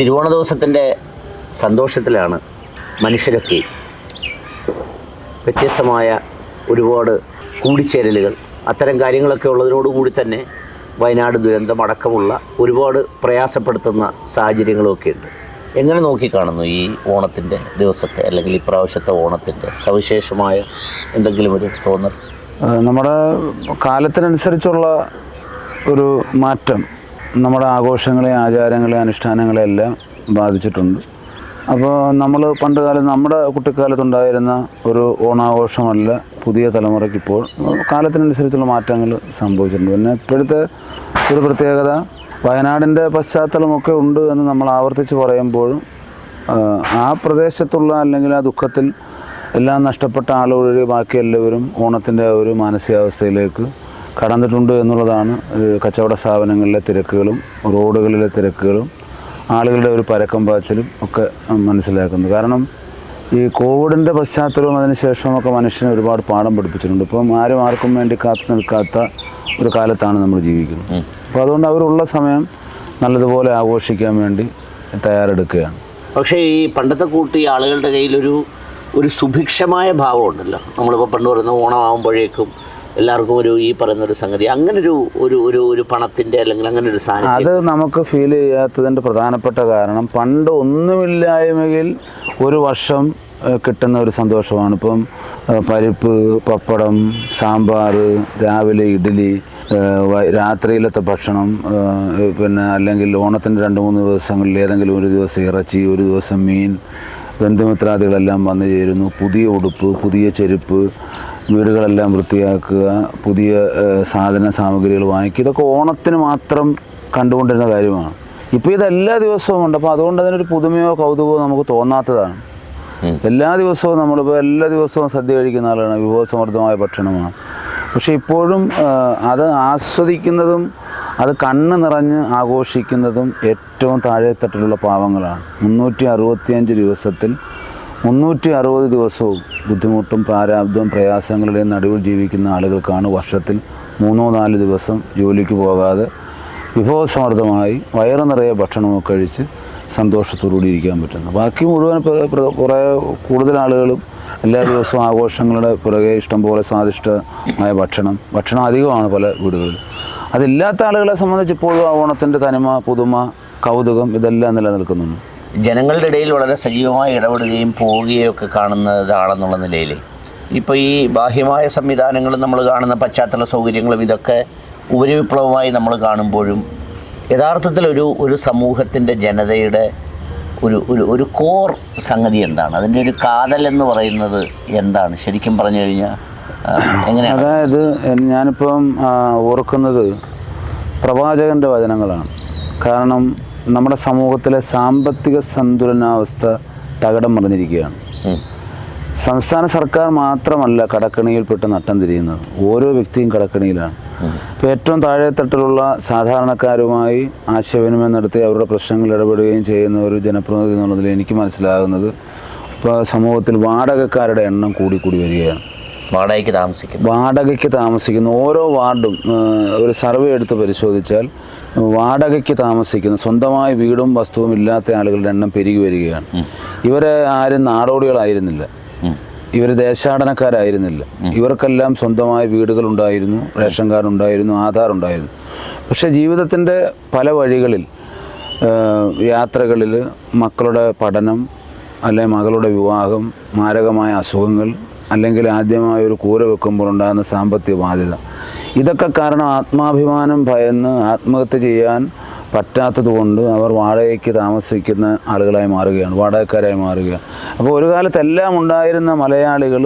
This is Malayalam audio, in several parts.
തിരുവോണ ദിവസത്തിൻ്റെ സന്തോഷത്തിലാണ് മനുഷ്യരൊക്കെ. വ്യത്യസ്തമായ ഒരുപാട് കൂടിച്ചേരലുകൾ, അത്തരം കാര്യങ്ങളൊക്കെ ഉള്ളതിനോടുകൂടി തന്നെ വയനാട് ദുരന്തമടക്കമുള്ള ഒരുപാട് പ്രയാസപ്പെടുത്തുന്ന സാഹചര്യങ്ങളുമൊക്കെ ഉണ്ട്. എങ്ങനെ നോക്കിക്കാണുന്നു ഈ ഓണത്തിൻ്റെ ദിവസത്തെ, അല്ലെങ്കിൽ ഇപ്രാവശ്യത്തെ ഓണത്തിൻ്റെ സവിശേഷമായ എന്തെങ്കിലും ഒരു തോന്നൽ? നമ്മുടെ കാലത്തിനനുസരിച്ചുള്ള ഒരു മാറ്റം നമ്മുടെ ആഘോഷങ്ങളെ, ആചാരങ്ങളെ, അനുഷ്ഠാനങ്ങളെ എല്ലാം ബാധിച്ചിട്ടുണ്ട്. അപ്പോൾ നമ്മൾ പണ്ട് കാലം, നമ്മുടെ കുട്ടിക്കാലത്തുണ്ടായിരുന്ന ഒരു ഓണാഘോഷമല്ല പുതിയ തലമുറയ്ക്ക് ഇപ്പോൾ കാലത്തിനനുസരിച്ചുള്ള മാറ്റങ്ങൾ സംഭവിച്ചിട്ടുണ്ട്. പിന്നെ ഇപ്പോഴത്തെ ഒരു പ്രത്യേകത വയനാടിൻ്റെ പശ്ചാത്തലമൊക്കെ ഉണ്ട് എന്ന് നമ്മൾ ആവർത്തിച്ച് പറയുമ്പോഴും ആ പ്രദേശത്തുള്ള, അല്ലെങ്കിൽ ആ ദുഃഖത്തിൽ എല്ലാം നഷ്ടപ്പെട്ട ആളുകളിൽ ബാക്കി എല്ലാവരും ഓണത്തിൻ്റെ ഒരു മാനസികാവസ്ഥയിലേക്ക് കടന്നിട്ടുണ്ട് എന്നുള്ളതാണ് കച്ചവട സ്ഥാപനങ്ങളിലെ തിരക്കുകളും റോഡുകളിലെ തിരക്കുകളും ആളുകളുടെ ഒരു പരക്കം പാച്ചിലും ഒക്കെ മനസ്സിലാക്കുന്നത്. കാരണം ഈ കോവിഡിൻ്റെ പശ്ചാത്തലവും അതിനുശേഷമൊക്കെ മനുഷ്യനെ ഒരുപാട് പാഠം പഠിപ്പിച്ചിട്ടുണ്ട്. ഇപ്പം ആർക്കും വേണ്ടി കാത്തു നിൽക്കാത്ത ഒരു കാലത്താണ് നമ്മൾ ജീവിക്കുന്നത്. അപ്പോൾ അതുകൊണ്ട് അവരുള്ള സമയം നല്ലതുപോലെ ആഘോഷിക്കാൻ വേണ്ടി തയ്യാറെടുക്കുകയാണ്. പക്ഷേ ഈ പണ്ടത്തെ കൂട്ടി ആളുകളുടെ കയ്യിലൊരു സുഭിക്ഷമായ ഭാവം ഉണ്ടല്ലോ. നമ്മളിപ്പോൾ പണ്ട് പറയുന്ന ഓണമാകുമ്പോഴേക്കും എല്ലാവർക്കും ഈ പറയുന്നൊരു സംഗതി, അങ്ങനൊരു ഒരു പണത്തിൻ്റെ, അല്ലെങ്കിൽ അങ്ങനെ ഒരു സാധനം അത് നമുക്ക് ഫീൽ ചെയ്യാത്തതിൻ്റെ പ്രധാനപ്പെട്ട കാരണം പണ്ട് ഒന്നുമില്ലായ്മയിൽ ഒരു വർഷം കിട്ടുന്ന ഒരു സന്തോഷമാണ്. ഇപ്പം പരിപ്പ്, പപ്പടം, സാമ്പാർ, രാവിലെ ഇഡ്ഡലി, രാത്രിയിലത്തെ ഭക്ഷണം, പിന്നെ അല്ലെങ്കിൽ ഓണത്തിൻ്റെ 2-3 ദിവസങ്ങളിൽ ഏതെങ്കിലും ഒരു ദിവസം ഇറച്ചി, ഒരു ദിവസം മീൻ, ബന്ധുമിത്രാദികളെല്ലാം വന്നു ചേരുന്നു, പുതിയ ഉടുപ്പ്, പുതിയ ചെരുപ്പ്, വീടുകളെല്ലാം വൃത്തിയാക്കുക, പുതിയ സാമഗ്രികൾ വാങ്ങിക്കുക. ഇതൊക്കെ ഓണത്തിന് മാത്രം കണ്ടുകൊണ്ടിരുന്ന കാര്യമാണ്. ഇപ്പോൾ ഇതെല്ലാ ദിവസവും ഉണ്ട്. അപ്പോൾ അതുകൊണ്ട് അതിനൊരു പുതുമയോ കൗതുകമോ നമുക്ക് തോന്നാത്തതാണ്. എല്ലാ ദിവസവും നമ്മളിപ്പോൾ എല്ലാ ദിവസവും സദ്യ കഴിക്കുന്ന ആളാണ്, വിഭവസമൃദ്ധമായ ഭക്ഷണമാണ്. പക്ഷേ ഇപ്പോഴും അത് ആസ്വദിക്കുന്നതും അത് കണ്ണ് നിറഞ്ഞ് ആഘോഷിക്കുന്നതും ഏറ്റവും താഴെത്തട്ടിലുള്ള പാവങ്ങളാണ്. 365 ദിവസത്തിൽ 360 ദിവസവും ബുദ്ധിമുട്ടും പ്രാരാബ്ദവും പ്രയാസങ്ങളുടെയും നടുവിൽ ജീവിക്കുന്ന ആളുകൾക്കാണ് വർഷത്തിൽ 3-4 ദിവസം ജോലിക്ക് പോകാതെ വിഭവസമൃദ്ധമായി വയറ് നിറയെ ഭക്ഷണമൊക്കെ കഴിച്ച് സന്തോഷത്തോടുകൂടി ഇരിക്കാൻ പറ്റുന്നത്. ബാക്കി മുഴുവൻ കുറേ കൂടുതൽ ആളുകളും എല്ലാ ദിവസവും ആഘോഷങ്ങളുടെ പുറകെ ഇഷ്ടംപോലെ സ്വാദിഷ്ടമായ ഭക്ഷണം അധികമാണ് പല വീടുകളിലും. അതില്ലാത്ത ആളുകളെ സംബന്ധിച്ച് ഇപ്പോഴും ആ ഓണത്തിൻ്റെ തനിമ, പുതുമ, കൗതുകം ഇതെല്ലാം നിലനിൽക്കുന്നുണ്ട്. ജനങ്ങളുടെ ഇടയിൽ വളരെ സജീവമായി ഇടപെടുകയും പോവുകയും ഒക്കെ കാണുന്നതാണെന്നുള്ള നിലയിൽ ഇപ്പോൾ ഈ ബാഹ്യമായ സംവിധാനങ്ങളും നമ്മൾ കാണുന്ന പശ്ചാത്തല സൗകര്യങ്ങളും ഇതൊക്കെ ഉപരിവിപ്ലവമായി നമ്മൾ കാണുമ്പോഴും യഥാർത്ഥത്തിൽ ഒരു സമൂഹത്തിൻ്റെ ജനതയുടെ ഒരു കോർ സംഗതി എന്താണ്? അതിൻ്റെ ഒരു കാതൽ എന്ന് പറയുന്നത് എന്താണ് ശരിക്കും പറഞ്ഞു കഴിഞ്ഞാൽ? എങ്ങനെയാണ്? അതായത് ഞാനിപ്പം ഓർക്കുന്നത് പ്രവാചകൻ്റെ വചനങ്ങളാണ്. കാരണം നമ്മുടെ സമൂഹത്തിലെ സാമ്പത്തിക സന്തുലനാവസ്ഥ തകിടം മറിഞ്ഞിരിക്കുകയാണ്. സംസ്ഥാന സർക്കാർ മാത്രമല്ല കടക്കണിയിൽപ്പെട്ട് നട്ടം തിരിയുന്നത്, ഓരോ വ്യക്തിയും കടക്കണിയിലാണ്. ഇപ്പോൾ ഏറ്റവും താഴെത്തട്ടിലുള്ള സാധാരണക്കാരുമായി ആശയവിനിമയം നടത്തി അവരുടെ പ്രശ്നങ്ങൾ ഇടപെടുകയും ചെയ്യുന്ന ഒരു ജനപ്രതിനിധി എന്നുള്ളതിൽ എനിക്ക് മനസ്സിലാകുന്നത് ഇപ്പോൾ സമൂഹത്തിൽ വാടകക്കാരുടെ എണ്ണം കൂടി വരികയാണ്. വാടകയ്ക്ക് താമസിക്കുന്ന ഓരോ വാർഡും ഒരു സർവേ എടുത്ത് പരിശോധിച്ചാൽ വാടകയ്ക്ക് താമസിക്കുന്ന, സ്വന്തമായി വീടും വസ്തുവും ഇല്ലാത്ത ആളുകളുടെ എണ്ണം പെരുകി വരികയാണ്. ഇവരെ ആരും നാടോടികളായിരുന്നില്ല, ഇവർ ദേശാടനക്കാരായിരുന്നില്ല. ഇവർക്കെല്ലാം സ്വന്തമായ വീടുകളുണ്ടായിരുന്നു, റേഷൻ കാർഡ് ഉണ്ടായിരുന്നു, ആധാർ ഉണ്ടായിരുന്നു. പക്ഷേ ജീവിതത്തിൻ്റെ പല വഴികളിൽ, യാത്രകളിൽ, മക്കളുടെ പഠനം, അല്ലെങ്കിൽ മകളുടെ വിവാഹം, മാരകമായ അസുഖങ്ങൾ, അല്ലെങ്കിൽ ആദ്യമായ ഒരു കൂര വെക്കുമ്പോൾ ഉണ്ടാകുന്ന സാമ്പത്തിക ബാധ്യത, ഇതൊക്കെ കാരണം ആത്മാഭിമാനം ഭയന്ന് ആത്മഹത്യ ചെയ്യാൻ പറ്റാത്തത് കൊണ്ട് അവർ വാടകയ്ക്ക് താമസിക്കുന്ന ആളുകളായി മാറുകയാണ്, വാടകക്കാരായി മാറുകയാണ്. അപ്പോൾ ഒരു കാലത്ത് എല്ലാം ഉണ്ടായിരുന്ന മലയാളികൾ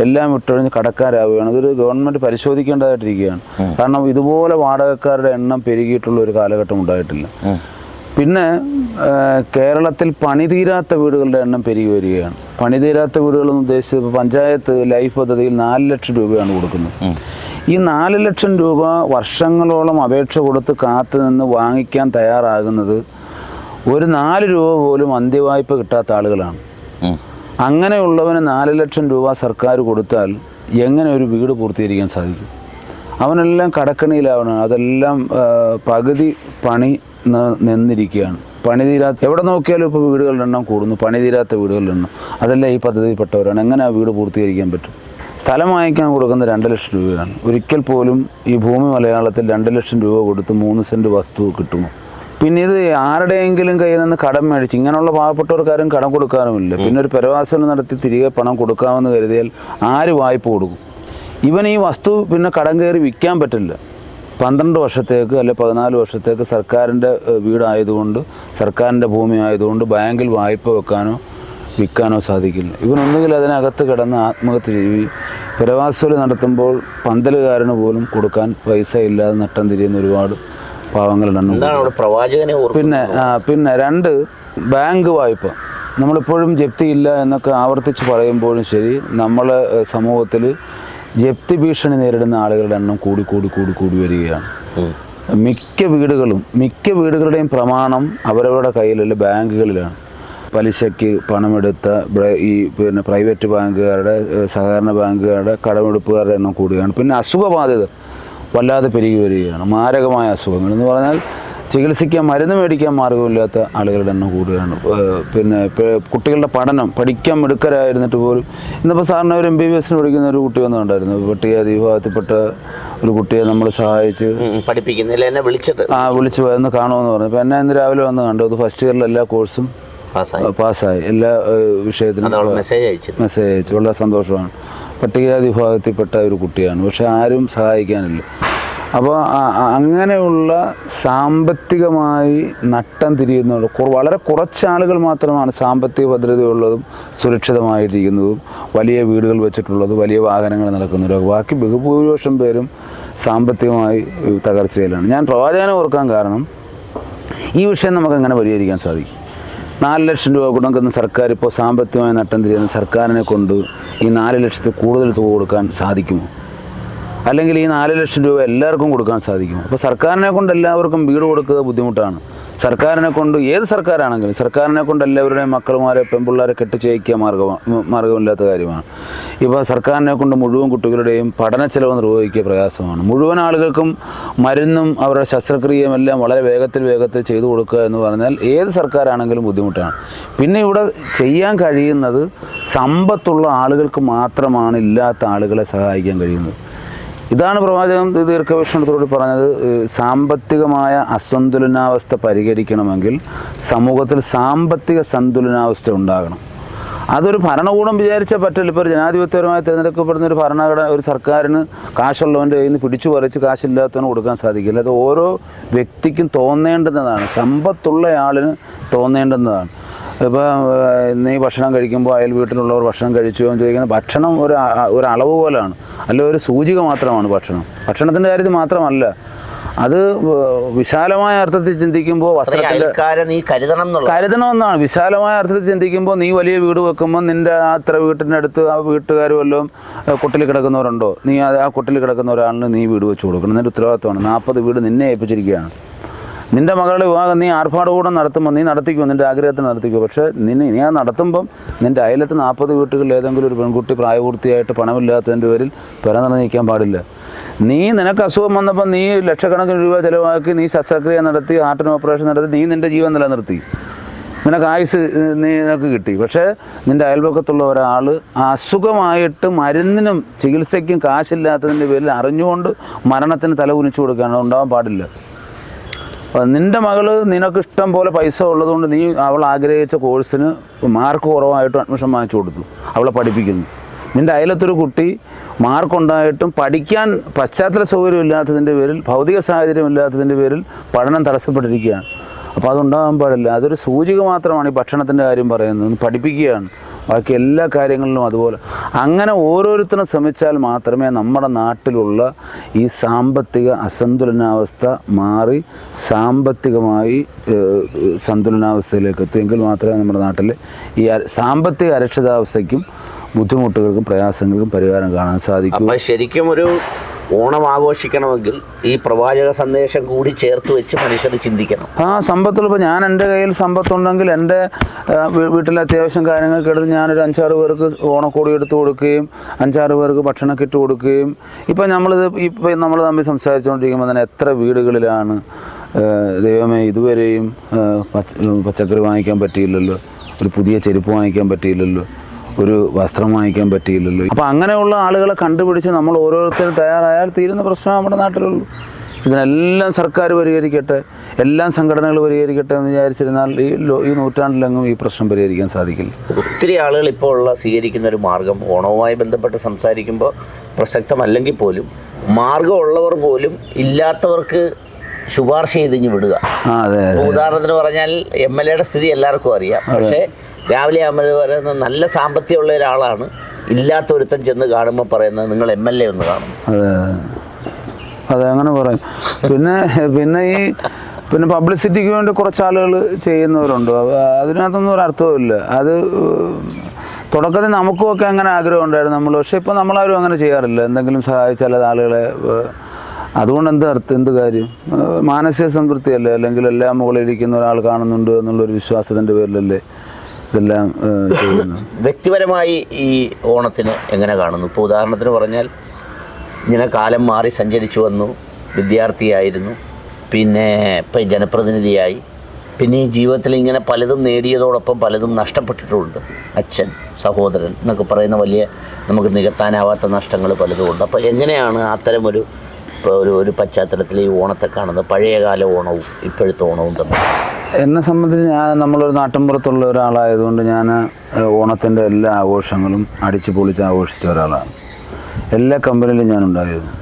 എല്ലാം വിട്ടൊഴിഞ്ഞ് കടക്കാരാവുകയാണ്. അതൊരു ഗവൺമെൻറ് പരിശോധിക്കേണ്ടതായിട്ടിരിക്കുകയാണ്. കാരണം ഇതുപോലെ വാടകക്കാരുടെ എണ്ണം പെരുകിയിട്ടുള്ള ഒരു കാലഘട്ടം ഉണ്ടായിട്ടില്ല. പിന്നെ കേരളത്തിൽ പണിതീരാത്ത വീടുകളുടെ എണ്ണം പെരുകി വരികയാണ്. പണിതീരാത്ത വീടുകളെന്ന് ഉദ്ദേശിച്ചത് പഞ്ചായത്ത് ലൈഫ് പദ്ധതിയിൽ 4 ലക്ഷം രൂപയാണ് കൊടുക്കുന്നത്. ഈ 4 ലക്ഷം രൂപ വർഷങ്ങളോളം അപേക്ഷ കൊടുത്ത് കാത്തു നിന്ന് വാങ്ങിക്കാൻ തയ്യാറാകുന്നത് ഒരു 4 രൂപ പോലും അന്ത്യവായ്പ കിട്ടാത്ത ആളുകളാണ്. അങ്ങനെയുള്ളവന് 4 ലക്ഷം രൂപ സർക്കാർ കൊടുത്താൽ എങ്ങനെ ഒരു വീട് പൂർത്തീകരിക്കാൻ സാധിക്കും? അവനെല്ലാം കടക്കണിയിലാവണം. അതെല്ലാം പകുതി പണി നിന്നിരിക്കുകയാണ്. പണി തീരാത്ത എവിടെ നോക്കിയാലും ഇപ്പോൾ വീടുകളുടെ എണ്ണം കൂടുന്നു, പണി തീരാത്ത വീടുകളുടെ എണ്ണം. അതെല്ലാം ഈ പദ്ധതിയിൽപ്പെട്ടവരാണ്. എങ്ങനെ ആ വീട് പൂർത്തീകരിക്കാൻ പറ്റും? സ്ഥലം വാങ്ങിക്കാൻ കൊടുക്കുന്നത് 2 ലക്ഷം രൂപയാണ്. ഒരിക്കൽ പോലും ഈ ഭൂമി മലയാളത്തിൽ 2 ലക്ഷം രൂപ കൊടുത്ത് 3 സെൻറ്റ് വസ്തു കിട്ടുമോ? പിന്നെ ഇത് ആരുടെയെങ്കിലും കയ്യിൽ നിന്ന് കടം മേടിച്ച്, ഇങ്ങനെയുള്ള പാവപ്പെട്ടവർക്കാരും കടം കൊടുക്കാറുമില്ല. പിന്നെ ഒരു പെരവാസനം നടത്തി തിരികെ പണം കൊടുക്കാമെന്ന് കരുതിയാൽ ആര് വായ്പ കൊടുക്കും? ഇവൻ ഈ വസ്തു പിന്നെ കടം കയറി വിൽക്കാൻ പറ്റില്ല. 12 വർഷത്തേക്ക് അല്ലെ 14 വർഷത്തേക്ക് സർക്കാരിൻ്റെ വീടായതുകൊണ്ട്, സർക്കാരിൻ്റെ ഭൂമി ആയതുകൊണ്ട് ബാങ്കിൽ വായ്പ വെക്കാനോ വിൽക്കാനോ സാധിക്കില്ല. ഇവനൊന്നുകിൽ അതിനകത്ത് കിടന്ന് ആത്മഹത്യ ചെയ്യും. പെരവാസൽ നടത്തുമ്പോൾ പന്തലുകാരന് പോലും കൊടുക്കാൻ പൈസ ഇല്ലാതെ നട്ടം തിരിയുന്ന ഒരുപാട് പാവങ്ങളുണ്ട്. പിന്നെ 2 ബാങ്ക് വായ്പ. നമ്മളിപ്പോഴും ജപ്തിയില്ല എന്നൊക്കെ ആവർത്തിച്ച് പറയുമ്പോഴും ശരി, നമ്മളെ സമൂഹത്തിൽ ജപ്തി ഭീഷണി നേരിടുന്ന ആളുകളുടെ എണ്ണം കൂടി വരികയാണ്. മിക്ക വീടുകളുടെയും പ്രമാണം അവരവരുടെ കയ്യിലുള്ള ബാങ്കുകളിലാണ്. പലിശയ്ക്ക് പണമെടുത്ത ഈ പിന്നെ പ്രൈവറ്റ് ബാങ്കുകാരുടെ, സഹകരണ ബാങ്കുകാരുടെ, കടമെടുപ്പുകാരുടെ എണ്ണം കൂടുകയാണ്. പിന്നെ അസുഖബാധിത വല്ലാതെ പെരുകി വരികയാണ്. മാരകമായ അസുഖങ്ങൾ എന്ന് പറഞ്ഞാൽ ചികിത്സിക്കാൻ മരുന്ന് മേടിക്കാൻ മാർഗമില്ലാത്ത ആളുകളുടെ എണ്ണം കൂടുകയാണ്. പിന്നെ കുട്ടികളുടെ പഠിക്കാൻ മിടുക്കരായിരുന്നിട്ട് പോലും, ഇന്നിപ്പോൾ സാറിന് ഒരു MBBS പഠിക്കുന്ന ഒരു കുട്ടി വന്നിട്ടുണ്ടായിരുന്നു. പട്ടികജാതി വിഭാഗത്തിൽപ്പെട്ട ഒരു കുട്ടിയെ നമ്മൾ സഹായിച്ച് പഠിപ്പിക്കുന്നില്ല, എന്നെ വിളിച്ചു വന്ന് കാണുമെന്ന് പറഞ്ഞു. അപ്പോൾ എന്നെ ഇന്ന് രാവിലെ വന്ന് കണ്ടു. അത് ഫസ്റ്റ് ഇയറിൽ എല്ലാ കോഴ്സും പാസ്സായി, എല്ലാ വിഷയത്തിനും മെസ്സേജ് അയച്ചു. വളരെ സന്തോഷമാണ്. പട്ടികജാതി വിഭാഗത്തിൽപ്പെട്ട ഒരു കുട്ടിയാണ്. പക്ഷെ ആരും സഹായിക്കാനില്ല. അപ്പോൾ അങ്ങനെയുള്ള സാമ്പത്തികമായി നട്ടം തിരിയുന്ന വളരെ കുറച്ചാളുകൾ മാത്രമാണ് സാമ്പത്തിക ഭദ്രതയുള്ളതും സുരക്ഷിതമായിരിക്കുന്നതും വലിയ വീടുകൾ വെച്ചിട്ടുള്ളതും വലിയ വാഹനങ്ങൾ നടക്കുന്നവരും. ബാക്കി ബഹുഭൂരിപക്ഷം പേരും സാമ്പത്തികമായി തകർച്ചയിലാണ്. ഞാൻ പ്രവാചകനെ ഓർക്കാൻ കാരണം ഈ വിഷയം നമുക്ക് എങ്ങനെ പരിഹരിക്കാൻ സാധിക്കും? 4 ലക്ഷം രൂപ കൊടുക്കുന്ന സർക്കാർ ഇപ്പോൾ സാമ്പത്തികമായി നട്ടം തിരിയുന്ന സർക്കാരിനെ കൊണ്ട് ഈ 4 ലക്ഷത്തിൽ കൂടുതൽ തുക കൊടുക്കാൻ സാധിക്കുമോ? അല്ലെങ്കിൽ ഈ 4 ലക്ഷം രൂപ എല്ലാവർക്കും കൊടുക്കാൻ സാധിക്കുമോ? അപ്പോൾ സർക്കാരിനെ കൊണ്ട് എല്ലാവർക്കും വീട് കൊടുക്കുക ബുദ്ധിമുട്ടാണ്. സർക്കാരിനെ കൊണ്ട്, ഏത് സർക്കാരാണെങ്കിലും സർക്കാരിനെ കൊണ്ട് എല്ലാവരുടെയും മക്കളുമാരെ പെൺപിള്ളേരെ കെട്ടിച്ചയക്കുക മാർഗമില്ലാത്ത കാര്യമാണ്. ഇപ്പോൾ സർക്കാരിനെ കൊണ്ട് മുഴുവൻ കുട്ടികളുടെയും പഠന ചെലവ് നിർവഹിക്കുക പ്രയാസമാണ്. മുഴുവൻ ആളുകൾക്കും മരുന്നും അവരുടെ ശസ്ത്രക്രിയയും എല്ലാം വളരെ വേഗത്തിൽ ചെയ്തു കൊടുക്കുക എന്ന് പറഞ്ഞാൽ ഏത് സർക്കാരാണെങ്കിലും ബുദ്ധിമുട്ടാണ്. പിന്നെ ഇവിടെ ചെയ്യാൻ കഴിയുന്നത് സമ്പത്തുള്ള ആളുകൾക്ക് മാത്രമാണ് ഇല്ലാത്ത ആളുകളെ സഹായിക്കാൻ കഴിയുന്നത്. ഇതാണ് പ്രവാചകൻ ദീർഘവീക്ഷണത്തോട് പറഞ്ഞത്. സാമ്പത്തികമായ അസന്തുലനാവസ്ഥ പരിഹരിക്കണമെങ്കിൽ സമൂഹത്തിൽ സാമ്പത്തിക സന്തുലനാവസ്ഥ ഉണ്ടാകണം. അതൊരു ഭരണകൂടം വിചാരിച്ചാൽ പറ്റില്ല. ഇപ്പോൾ ഒരു ജനാധിപത്യപരമായി തിരഞ്ഞെടുക്കപ്പെടുന്ന ഒരു ഭരണഘടന, ഒരു സർക്കാരിന് കാശുള്ളവൻ്റെ കയ്യിൽ നിന്ന് പിടിച്ചു പറിച്ച് കാശില്ലാത്തവന് കൊടുക്കാൻ സാധിക്കില്ല. അത് ഓരോ വ്യക്തിക്കും തോന്നേണ്ടുന്നതാണ്, സമ്പത്തുള്ള ആളിന് തോന്നേണ്ടുന്നതാണ്. ഇപ്പോൾ നീ ഭക്ഷണം കഴിക്കുമ്പോൾ അയൽ വീട്ടിലുള്ളവർ ഭക്ഷണം കഴിച്ചു എന്ന് ചോദിക്കുന്നത് ഭക്ഷണം ഒരു അളവ് പോലെയാണ്, അല്ല ഒരു സൂചിക മാത്രമാണ് ഭക്ഷണത്തിൻ്റെ കാര്യത്തിൽ മാത്രമല്ല. അത് വിശാലമായ അർത്ഥത്തിൽ ചിന്തിക്കുമ്പോൾ കരുതണമെന്നാണ്. വിശാലമായ അർത്ഥത്തിൽ ചിന്തിക്കുമ്പോൾ നീ വലിയ വീട് വെക്കുമ്പോൾ നിൻ്റെ അത്ര വീട്ടിൻ്റെ അടുത്ത് ആ വീട്ടുകാർ വല്ലതും കുട്ടിൽ കിടക്കുന്നവരുണ്ടോ, നീ ആ കുട്ടിൽ കിടക്കുന്ന ഒരാളിന് നീ വീട് വെച്ച് കൊടുക്കണം. നിൻ്റെ ഉത്തരവാദിത്തമാണ്. 40 വീട് നിന്നെ ഏൽപ്പിച്ചിരിക്കുകയാണ്. നിൻ്റെ മകളുടെ വിവാഹം നീ ആർഭാടകൂടം നടത്തുമ്പോൾ നീ നടത്തിക്കുമോ, നിൻ്റെ ആഗ്രഹത്തിന് നടത്തിക്കുമോ. പക്ഷേ നീ അത് നടത്തുമ്പം നിൻ്റെ അയലത്ത് 40 വീട്ടുകളിൽ ഏതെങ്കിലും ഒരു പെൺകുട്ടി പ്രായപൂർത്തിയായിട്ട് പണമില്ലാത്തതിൻ്റെ പേരിൽ നിൽക്കാൻ പാടില്ല. നിനക്ക് അസുഖം വന്നപ്പോൾ നീ ലക്ഷക്കണക്കിന് രൂപ ചിലവാക്കി നീ ശസ്ത്രക്രിയ നടത്തി, ഹാർട്ടിന് ഓപ്പറേഷൻ നടത്തി, നീ നിൻ്റെ ജീവൻ നിലനിർത്തി, നിനക്ക് ആയുസ് നിനക്ക് കിട്ടി. പക്ഷേ നിൻ്റെ അയൽപക്കത്തുള്ള ഒരാൾ അസുഖമായിട്ട് മരുന്നിനും ചികിത്സയ്ക്കും കാശില്ലാത്തതിൻ്റെ പേരിൽ അറിഞ്ഞുകൊണ്ട് മരണത്തിന് തല കുനിച്ചു കൊടുക്കുകയാണ്. ഉണ്ടാവാൻ പാടില്ല. നിൻ്റെ മകള് നിനക്ക് ഇഷ്ടം പോലെ പൈസ ഉള്ളതുകൊണ്ട് നീ അവൾ ആഗ്രഹിച്ച കോഴ്സിന് മാർക്ക് കുറവായിട്ടും അഡ്മിഷൻ വാങ്ങിച്ചു കൊടുത്തു, അവളെ പഠിപ്പിക്കുന്നു. നിൻ്റെ അയലത്തൊരു കുട്ടി മാർക്കുണ്ടായിട്ടും പഠിക്കാൻ പശ്ചാത്തല സൗകര്യം ഇല്ലാത്തതിൻ്റെ പേരിൽ, ഭൗതിക സാഹചര്യം ഇല്ലാത്തതിൻ്റെ പേരിൽ പഠനം തടസ്സപ്പെട്ടിരിക്കുകയാണ്. അപ്പോൾ അതുണ്ടാകാൻ പാടില്ല. അതൊരു സൂചിക മാത്രമാണ് ഈ ഭക്ഷണത്തിൻ്റെ കാര്യം പറയുന്നത്. പഠിപ്പിക്കുകയാണ്. ബാക്കി എല്ലാ കാര്യങ്ങളിലും അതുപോലെ. അങ്ങനെ ഓരോരുത്തരും ശ്രമിച്ചാൽ മാത്രമേ നമ്മുടെ നാട്ടിലുള്ള ഈ സാമ്പത്തിക അസന്തുലനാവസ്ഥ മാറി സാമ്പത്തികമായി സന്തുലനാവസ്ഥയിലേക്ക് എത്തുമെങ്കിൽ മാത്രമേ നമ്മുടെ നാട്ടിൽ ഈ സാമ്പത്തിക അരക്ഷിതാവസ്ഥയ്ക്കും ബുദ്ധിമുട്ടുകൾക്കും പ്രയാസങ്ങൾക്കും പരിഹാരം കാണാൻ സാധിക്കും. അപ്പോൾ ശരിക്കും ഒരു ഓണം ആഘോഷിക്കണമെങ്കിൽ ഈ പ്രവാചക സന്ദേശം കൂടി ചേർത്ത് വെച്ച് മനുഷ്യർ ചിന്തിക്കണം. സമ്പത്തുള്ളപ്പോൾ ഞാൻ എൻ്റെ കയ്യിൽ സമ്പത്തുണ്ടെങ്കിൽ എൻ്റെ വീട്ടിലെ അത്യാവശ്യം കാര്യങ്ങൾക്ക് എടുത്ത് ഞാനൊരു 5-6 പേർക്ക് ഓണക്കോടി എടുത്ത് കൊടുക്കുകയും 5-6 പേർക്ക് ഭക്ഷണം കിറ്റ് കൊടുക്കുകയും. ഇപ്പം നമ്മൾ തമ്മിൽ സംസാരിച്ചുകൊണ്ടിരിക്കുമ്പോൾ തന്നെ എത്ര വീടുകളിലാണ് ദൈവമേ ഇതുവരെയും പച്ചക്കറി വാങ്ങിക്കാൻ പറ്റിയില്ലല്ലോ, ഒരു പുതിയ ചെരുപ്പ് വാങ്ങിക്കാൻ പറ്റിയില്ലല്ലോ, ഒരു വസ്ത്രം വാങ്ങിക്കാൻ പറ്റിയില്ലല്ലോ. അപ്പോൾ അങ്ങനെയുള്ള ആളുകളെ കണ്ടുപിടിച്ച് നമ്മൾ ഓരോരുത്തരും തയ്യാറായാൽ തീരുന്ന പ്രശ്നം നമ്മുടെ നാട്ടിലുള്ളൂ. ഇതിനെല്ലാം സർക്കാർ പരിഹരിക്കട്ടെ, എല്ലാം സംഘടനകൾ പരിഹരിക്കട്ടെ എന്ന് വിചാരിച്ചിരുന്നാൽ ഈ നൂറ്റാണ്ടിലെങ്ങും ഈ പ്രശ്നം പരിഹരിക്കാൻ സാധിക്കില്ല. ഒത്തിരി ആളുകൾ ഇപ്പോൾ ഉള്ള സ്വീകരിക്കുന്ന ഒരു മാർഗം, ഓണവുമായി ബന്ധപ്പെട്ട് സംസാരിക്കുമ്പോൾ പ്രസക്തമല്ലെങ്കിൽ പോലും മാർഗമുള്ളവർ പോലും ഇല്ലാത്തവർക്ക് ശുപാർശ ചെയ്തിഞ്ഞ് വിടുക. ഉദാഹരണത്തിന് പറഞ്ഞാൽ MLA സ്ഥിതി എല്ലാവർക്കും അറിയാം. പക്ഷേ രാവിലെ MLA പറയുന്നത് നല്ല സാമ്പത്തികമുള്ള ഒരാളാണ്, ഇല്ലാത്ത ഒരുത്തൻ ചെന്ന് കാണുമ്പോൾ പറയുന്നത് നിങ്ങൾ MLA ഒന്ന് കാണും. അതെ, അങ്ങനെ പറയും. പിന്നെ പബ്ലിസിറ്റിക്ക് വേണ്ടി കുറച്ച് ആളുകൾ ചെയ്യുന്നവരുണ്ട്. അതിനകത്തൊന്നും ഒരർത്ഥവുമില്ല. അത് തുടക്കത്തിൽ നമുക്കുമൊക്കെ അങ്ങനെ ആഗ്രഹം ഉണ്ടായിരുന്നു പക്ഷേ ഇപ്പോൾ നമ്മളാരും അങ്ങനെ ചെയ്യാറില്ല. എന്തെങ്കിലും സഹായിച്ചാൽ ആളുകളെ, അതുകൊണ്ട് എന്ത് കാര്യം? മാനസിക സംതൃപ്തിയല്ലേ, അല്ലെങ്കിൽ എല്ലാം മുകളിലിരിക്കുന്ന ഒരാൾ കാണുന്നുണ്ട് എന്നുള്ളൊരു വിശ്വാസത്തിൻ്റെ പേരിലല്ലേ ഇതെല്ലാം ചെയ്യുന്നത്. വ്യക്തിപരമായി ഈ ഓണത്തിന് എങ്ങനെ കാണുന്നു? ഇപ്പോൾ ഉദാഹരണത്തിന് പറഞ്ഞാൽ ഇങ്ങനെ കാലം മാറി സഞ്ചരിച്ചു വന്നു, വിദ്യാർത്ഥിയായിരുന്നു, പിന്നെ ഇപ്പം ജനപ്രതിനിധിയായി, പിന്നെ ഈ ജീവിതത്തിൽ ഇങ്ങനെ പലതും നേടിയതോടൊപ്പം പലതും നഷ്ടപ്പെട്ടിട്ടുമുണ്ട്. അച്ഛൻ, സഹോദരൻ എന്നൊക്കെ പറയുന്ന വലിയ നമുക്ക് നികത്താനാവാത്ത നഷ്ടങ്ങൾ പലതുമുണ്ട്. അപ്പോൾ എങ്ങനെയാണ് അത്തരമൊരു ഒരു പശ്ചാത്തലത്തിൽ ഈ ഓണത്തെ കാണുന്നത്, പഴയകാല ഓണവും ഇപ്പോഴത്തെ ഓണവും തമ്മിൽ? എന്നെ സംബന്ധിച്ച് നമ്മളൊരു നാട്ടിൻപുറത്തുള്ള ഒരാളായതുകൊണ്ട് ഞാൻ ഓണത്തിൻ്റെ എല്ലാ ആഘോഷങ്ങളും അടിച്ചു പൊളിച്ച് ആഘോഷിച്ച ഒരാളാണ്. എല്ലാ കമ്പനിയിലും ഞാനുണ്ടായിരുന്നു,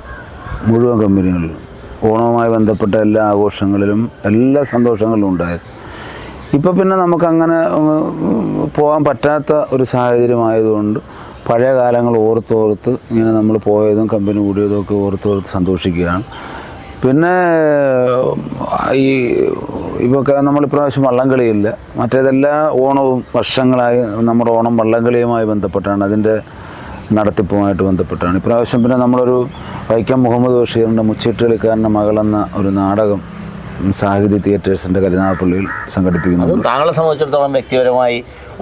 മുഴുവൻ കമ്പനികളിലും ഓണവുമായി ബന്ധപ്പെട്ട എല്ലാ ആഘോഷങ്ങളിലും എല്ലാ സന്തോഷങ്ങളിലും ഉണ്ടായിരുന്നു. ഇപ്പോൾ പിന്നെ നമുക്കങ്ങനെ പോകാൻ പറ്റാത്ത ഒരു സാഹചര്യമായതുകൊണ്ട് പഴയ കാലങ്ങൾ ഓർത്തോർത്ത് ഇങ്ങനെ നമ്മൾ പോയതും കമ്പനി കൂടിയതും ഒക്കെ ഓർത്തോർത്ത് സന്തോഷിക്കുകയാണ്. പിന്നെ ഇപ്പോൾ നമ്മളിപ്രാവശ്യം വള്ളംകളിയില്ല. മറ്റേതെല്ലാ ഓണവും വർഷങ്ങളായി നമ്മുടെ ഓണം വള്ളംകളിയുമായി ബന്ധപ്പെട്ടാണ്, അതിൻ്റെ നടത്തിപ്പുമായിട്ട് ബന്ധപ്പെട്ടാണ്. ഇപ്രാവശ്യം പിന്നെ നമ്മളൊരു വൈക്കം മുഹമ്മദ് ബഷീറിൻ്റെ മുച്ചിട്ടുകളിക്കാരൻ്റെ മകളെന്ന ഒരു നാടകം സാഹിത്യ തിയേറ്റേഴ്സിൻ്റെ കരുനാഗപ്പള്ളിയിൽ സംഘടിപ്പിക്കുന്നത്. താങ്കളെ സംബന്ധിച്ചിടത്തോളം വ്യക്തിപരമായി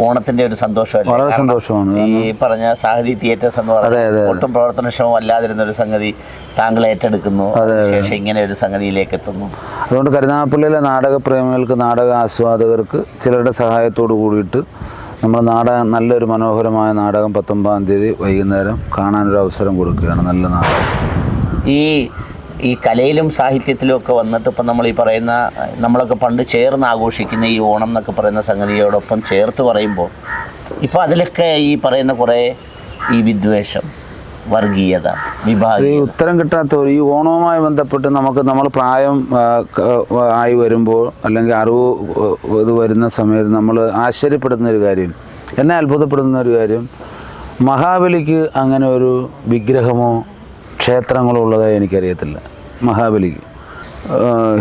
ഓണത്തിൻ്റെ ഒരു സന്തോഷമല്ല? വളരെ സന്തോഷമാണ്. ഈ പറഞ്ഞ സാഹിത്യ തിയേറ്റേഴ്സ് എന്ന് പറയുന്നത് ഒട്ടും പ്രവർത്തനക്ഷമം അല്ലാതിരുന്ന ഒരു സംഗതി താങ്കൾ ഏറ്റെടുക്കുന്നു, ശേഷം ഇങ്ങനെ ഒരു സംഗതിയിലേക്ക് എത്തുന്നു. അതുകൊണ്ട് കരുനാഗപ്പള്ളിയിലെ നാടകപ്രേമികൾക്ക്, നാടക ആസ്വാദകർക്ക് ചിലരുടെ സഹായത്തോടു കൂടിയിട്ട് നമ്മൾ നല്ലൊരു മനോഹരമായ നാടകം 19-ാം തീയതി വൈകുന്നേരം കാണാനൊരു അവസരം കൊടുക്കുകയാണ്. നല്ല നാടകം. ഈ കലയിലും സാഹിത്യത്തിലും ഒക്കെ വന്നിട്ട് ഇപ്പം നമ്മൾ ഈ പറയുന്ന നമ്മളൊക്കെ പണ്ട് ചേർന്ന് ആഘോഷിക്കുന്ന ഈ ഓണം എന്നൊക്കെ പറയുന്ന സംഗതിയോടൊപ്പം ചേർത്ത് പറയുമ്പോൾ ഇപ്പോൾ അതിലൊക്കെ ഈ പറയുന്ന കുറേ ഈ വിദ്വേഷം, വർഗീയത, വിഭാഗീയത, ഈ ഉത്തരം കിട്ടാത്ത ഈ ഓണവുമായി ബന്ധപ്പെട്ട് നമ്മൾ പ്രായം ആയി വരുമ്പോൾ അല്ലെങ്കിൽ അറിവ് വരുന്ന സമയത്ത് നമ്മൾ ആശ്ചര്യപ്പെടുന്ന ഒരു കാര്യം, എന്നെ അത്ഭുതപ്പെടുന്ന ഒരു കാര്യം, മഹാബലിക്ക് അങ്ങനെ ഒരു വിഗ്രഹമോ ക്ഷേത്രങ്ങളോ ഉള്ളതായി എനിക്കറിയത്തില്ല. മഹാബലിക്ക്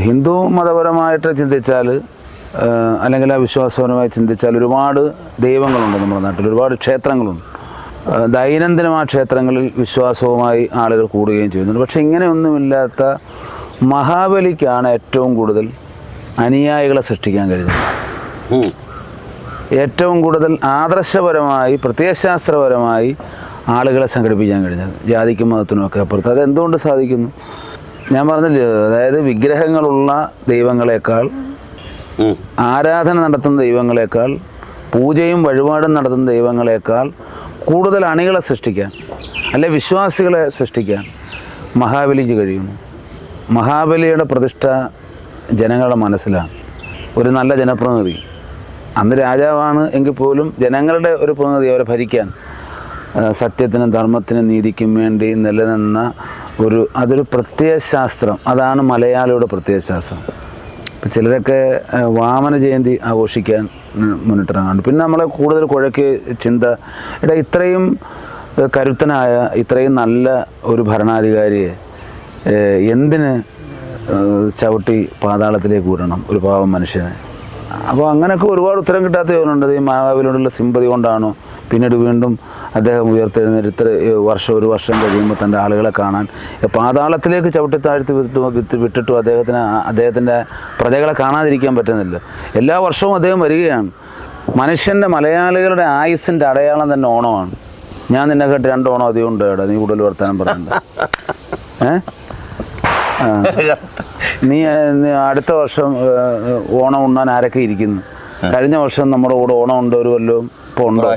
ഹിന്ദു മതപരമായിട്ട് ചിന്തിച്ചാൽ അല്ലെങ്കിൽ ആ വിശ്വാസപരമായി ചിന്തിച്ചാൽ ഒരുപാട് ദൈവങ്ങളുണ്ട് നമ്മുടെ നാട്ടിൽ, ഒരുപാട് ക്ഷേത്രങ്ങളുണ്ട്. ദൈനംദിനം ആ ക്ഷേത്രങ്ങളിൽ വിശ്വാസവുമായി ആളുകൾ കൂടുകയും ചെയ്യുന്നുണ്ട്. പക്ഷേ ഇങ്ങനെയൊന്നുമില്ലാത്ത മഹാബലിക്കാണ് ഏറ്റവും കൂടുതൽ അനുയായികളെ സൃഷ്ടിക്കാൻ കഴിയുന്നത്. ഏറ്റവും കൂടുതൽ ആദർശപരമായി, പ്രത്യയശാസ്ത്രപരമായി ആളുകളെ സംഘടിപ്പിക്കാൻ കഴിഞ്ഞത്, ജാതിക്കും മതത്തിനുമൊക്കെ അപ്പുറത്ത്. അതെന്തുകൊണ്ട് സാധിക്കുന്നു? ഞാൻ പറഞ്ഞില്ലേ, അതായത് വിഗ്രഹങ്ങളുള്ള ദൈവങ്ങളെക്കാൾ, ആരാധന നടത്തുന്ന ദൈവങ്ങളെക്കാൾ, പൂജയും വഴിപാടും നടത്തുന്ന ദൈവങ്ങളെക്കാൾ കൂടുതൽ അണികളെ സൃഷ്ടിക്കാൻ, അല്ലെ വിശ്വാസികളെ സൃഷ്ടിക്കാൻ മഹാബലിക്ക് കഴിയുന്നു. മഹാബലിയുടെ പ്രതിഷ്ഠ ജനങ്ങളുടെ മനസ്സിലാണ്. ഒരു നല്ല ജനപ്രതിനിധി, അന്ന് രാജാവാണ് എങ്കിൽ പോലും ജനങ്ങളുടെ ഒരു പ്രതിനിധി, അവരെ ഭരിക്കാൻ സത്യത്തിനും ധർമ്മത്തിനും നീതിക്കും വേണ്ടി നിലനിന്ന അതൊരു പ്രത്യയശാസ്ത്രം. അതാണ് മലയാളിയുടെ പ്രത്യയശാസ്ത്രം. ഇപ്പം ചിലരൊക്കെ വാമന ജയന്തി ആഘോഷിക്കാൻ മുന്നിട്ടിറങ്ങാണ്ട്. പിന്നെ നമ്മളെ കൂടുതൽ കുഴക്ക് ചിന്ത, ഇത്രയും കരുത്തനായ, ഇത്രയും നല്ല ഒരു ഭരണാധികാരിയെ എന്തിന് ചവിട്ടി പാതാളത്തിലേക്ക് വിടണം ഒരു പാവം മനുഷ്യനെ? അപ്പോൾ അങ്ങനെയൊക്കെ ഒരുപാട് ഉത്തരം കിട്ടാത്തവരുണ്ട്. ഈ മഹാബലിയോടുള്ള സിമ്പതി കൊണ്ടാണോ? പിന്നീട് വീണ്ടും അദ്ദേഹം ഉയർത്തെഴുന്നേറ്റ് ഒരു വർഷം കഴിയുമ്പോൾ തൻ്റെ ആളുകളെ കാണാൻ പാതാളത്തിലേക്ക് ചവിട്ടി താഴ്ത്തി വിട്ടിട്ടും അദ്ദേഹത്തിൻ്റെ പ്രജകളെ കാണാതിരിക്കാൻ പറ്റുന്നില്ല. എല്ലാ വർഷവും അദ്ദേഹം വരികയാണ്. മനുഷ്യൻ്റെ, മലയാളികളുടെ ആയുസ്സിൻ്റെ അടയാളം തന്നെ ഓണമാണ്. ഞാൻ നിന്നെ കേട്ട് 2 ഓണം അധികം ഉണ്ട്, നീ കൂടുതൽ വർത്താനം പറയണ്ട. നീ അടുത്ത വർഷം ഓണം ഉണ്ണാൻ ആരൊക്കെ ഇരിക്കുന്നു? കഴിഞ്ഞ വർഷം നമ്മുടെ കൂടെ ഓണം ഉണ്ട് ഒരു കൊല്ലവും ഇപ്പോൾ ഉണ്ടോ?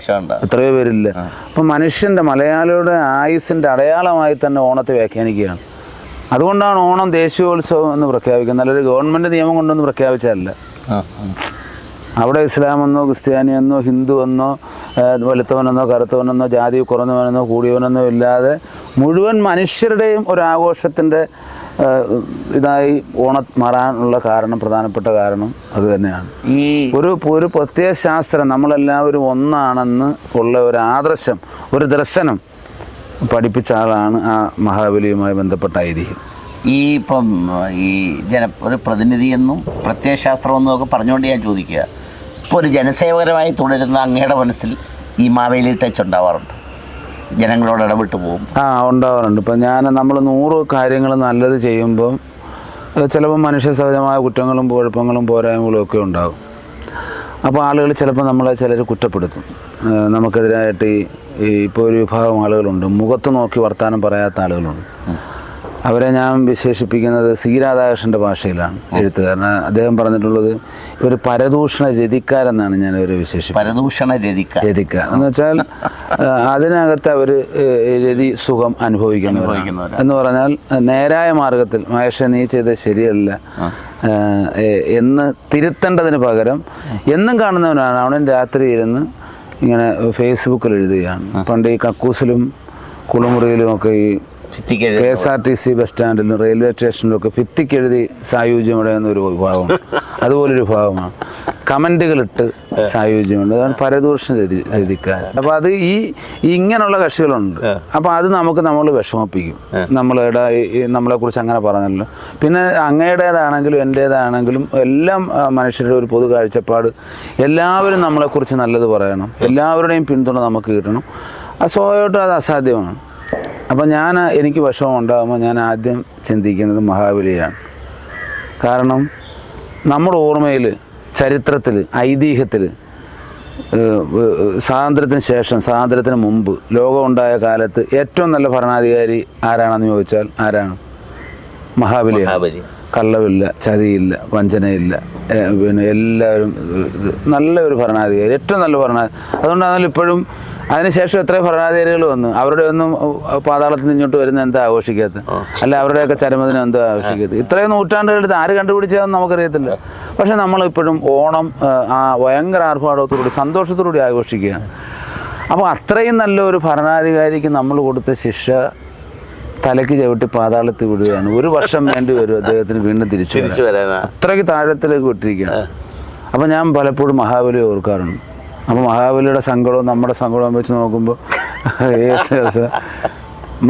എത്രയോ പേരില്ല. അപ്പം മനുഷ്യൻ്റെ മലയാളിയുടെ ആയുസിൻ്റെ അടയാളമായി തന്നെ ഓണത്തെ വ്യാഖ്യാനിക്കുകയാണ്. അതുകൊണ്ടാണ് ഓണം ദേശീയോത്സവം എന്ന് പ്രഖ്യാപിക്കുന്നത്. നല്ലൊരു ഗവൺമെൻറ് നിയമം കൊണ്ടൊന്നും പ്രഖ്യാപിച്ചതല്ല. അവിടെ ഇസ്ലാമെന്നോ ക്രിസ്ത്യാനിയെന്നോ ഹിന്ദുവെന്നോ വെളുത്തവനെന്നോ കറുത്തവനെന്നോ ജാതി കുറഞ്ഞവനെന്നോ കൂടിയവനെന്നോ ഇല്ലാതെ മുഴുവൻ മനുഷ്യരുടെയും ഒരാഘോഷത്തിൻ്റെ ഇതായി ഓണം മാറാനുള്ള പ്രധാനപ്പെട്ട കാരണം അത് തന്നെയാണ്. ഈ ഒരു പ്രത്യയശാസ്ത്രം നമ്മളെല്ലാവരും ഒന്നാണെന്ന് ഉള്ള ഒരു ആദർശം, ഒരു ദർശനം പഠിപ്പിച്ച ആളാണ് ആ മഹാബലിയുമായി ബന്ധപ്പെട്ട ഐതിഹ്യം. ഇപ്പം ഈ ഒരു പ്രതിനിധിയെന്നും പ്രത്യയശാസ്ത്രമെന്നും ഒക്കെ പറഞ്ഞുകൊണ്ട് ഞാൻ ചോദിക്കുക, ഇപ്പോൾ ഒരു ജനസേവകരമായി തുടരുന്ന അങ്ങയുടെ മനസ്സിൽ ഈ മാവേലി ടച്ച് ഉണ്ടാവാറുണ്ട്? ജനങ്ങളോട് ഇടപെട്ട് പോകും? ഉണ്ടാവാറുണ്ട്. ഇപ്പം നമ്മൾ 100 കാര്യങ്ങൾ നല്ലത് ചെയ്യുമ്പം ചിലപ്പോൾ മനുഷ്യ സഹജമായ കുറ്റങ്ങളും കുഴപ്പങ്ങളും പോരായ്മകളും ഒക്കെ ഉണ്ടാകും. അപ്പോൾ ആളുകൾ ചിലപ്പോൾ ചിലർ കുറ്റപ്പെടുത്തും. നമുക്കെതിരായിട്ട് ഇപ്പോൾ ഒരു വിഭാഗം ആളുകളുണ്ട്, മുഖത്ത് നോക്കി വർത്തമാനം പറയാത്ത ആളുകളുണ്ട്. അവരെ ഞാൻ വിശേഷിപ്പിക്കുന്നത് സി രാധാകൃഷ്ണൻ്റെ ഭാഷയിലാണ്, എഴുത്തുകാരൻ. അദ്ദേഹം പറഞ്ഞിട്ടുള്ളത് ഒരു പരദൂഷണ രതിക്കാരെന്നാണ് ഞാൻ അവരെ വിശേഷിപ്പിക്കുന്നത്. പരദൂഷണ രതിക്ക എന്ന് വെച്ചാൽ അതിനകത്ത് അവർ രതി സുഖം അനുഭവിക്കുന്നവർ എന്ന് പറഞ്ഞാൽ നേരായ മാർഗത്തിൽ മഹേഷ നീ ചെയ്തത് ശരിയല്ല എന്ന് തിരുത്തേണ്ടതിന് പകരം എന്നും കാണുന്നവനാണ് അവൻ രാത്രി ഇരുന്ന് ഇങ്ങനെ ഫേസ്ബുക്കിൽ എഴുതുകയാണ്. പണ്ട് ഈ കക്കൂസിലും കുളിമുറിയിലും ഒക്കെ ഈ KSRTC ബസ് സ്റ്റാൻഡിലും റെയിൽവേ സ്റ്റേഷനിലും ഒക്കെ ഭിത്തിക്കെഴുതി സായുജ്യമടയുന്നൊരു വിഭാഗമാണ്. അതുപോലൊരു വിഭാഗമാണ്. കമൻറ്റുകളിട്ട് സായുജ്യമുണ്ട്. അതാണ് പരദൂഷണ രതിക്കാർ. അപ്പോൾ അത് ഇങ്ങനെയുള്ള കക്ഷികളുണ്ട്. അപ്പോൾ അത് നമ്മൾ വിഷമിപ്പിക്കും. നമ്മളെക്കുറിച്ച് അങ്ങനെ പറഞ്ഞല്ലോ. പിന്നെ അങ്ങയുടേതാണെങ്കിലും എൻ്റേതാണെങ്കിലും എല്ലാം മനുഷ്യരുടെ ഒരു പൊതു കാഴ്ചപ്പാട്. എല്ലാവരും നമ്മളെക്കുറിച്ച് നല്ലത് പറയണം, എല്ലാവരുടെയും പിന്തുണ നമുക്ക് കിട്ടണം. സ്വാഭാവികമായിട്ടും അത് അസാധ്യമാണ്. അപ്പം എനിക്ക് വിഷമം ഉണ്ടാകുമ്പോൾ ഞാൻ ആദ്യം ചിന്തിക്കുന്നത് മഹാബലിയാണ്. കാരണം നമ്മുടെ ഓർമ്മയിൽ, ചരിത്രത്തിൽ, ഐതിഹ്യത്തിൽ സ്വാതന്ത്ര്യത്തിന് ശേഷം, സ്വാതന്ത്ര്യത്തിന് മുമ്പ്, ലോകം ഉണ്ടായ കാലത്ത് ഏറ്റവും നല്ല ഭരണാധികാരി ആരാണെന്ന് ചോദിച്ചാൽ ആരാണ്? മഹാബലിയാണ്. കള്ളവില്ല, ചതിയില്ല, വഞ്ചനയില്ല, പിന്നെ എല്ലാവരും നല്ലൊരു ഭരണാധികാരി, ഏറ്റവും നല്ല ഭരണാധികാരി. അതുകൊണ്ടാണല്ലോ ഇപ്പോഴും അതിനുശേഷം എത്രയോ ഭരണാധികാരികൾ വന്നു, അവരുടെ ഒന്നും പാതാളത്തിൽ നിന്ന് ഇങ്ങോട്ട് വരുന്ന എന്താ ആഘോഷിക്കാത്തത്? അല്ല അവരുടെയൊക്കെ ചരമദിനം എന്താ ആഘോഷിക്കാത്തത്? ഇത്രയും നൂറ്റാണ്ടുകളെടുത്ത് ആര് കണ്ടുപിടിച്ചതെന്ന് നമുക്കറിയത്തില്ല. പക്ഷെ നമ്മളിപ്പോഴും ഓണം ഭയങ്കര ആർഭാടത്തോടുകൂടി സന്തോഷത്തോടുകൂടി ആഘോഷിക്കുകയാണ്. അപ്പോൾ അത്രയും നല്ലൊരു ഭരണാധികാരിക്ക് നമ്മൾ കൊടുത്ത ശിക്ഷ തലയ്ക്ക് ചവിട്ടി പാതാളത്തിൽ വിടുകയാണ്. 1 വർഷം വേണ്ടി വരും അദ്ദേഹത്തിന് വീണ്ടും തിരിച്ചു വരാൻ. അത്രയ്ക്ക് താഴത്തിലേക്ക് വിട്ടിരിക്കുകയാണ്. അപ്പോൾ ഞാൻ പലപ്പോഴും മഹാബലിയെ ഓർക്കാറുണ്ട്. അപ്പോൾ മഹാബലിയുടെ സങ്കടവും നമ്മുടെ സങ്കടവും വെച്ച് നോക്കുമ്പോൾ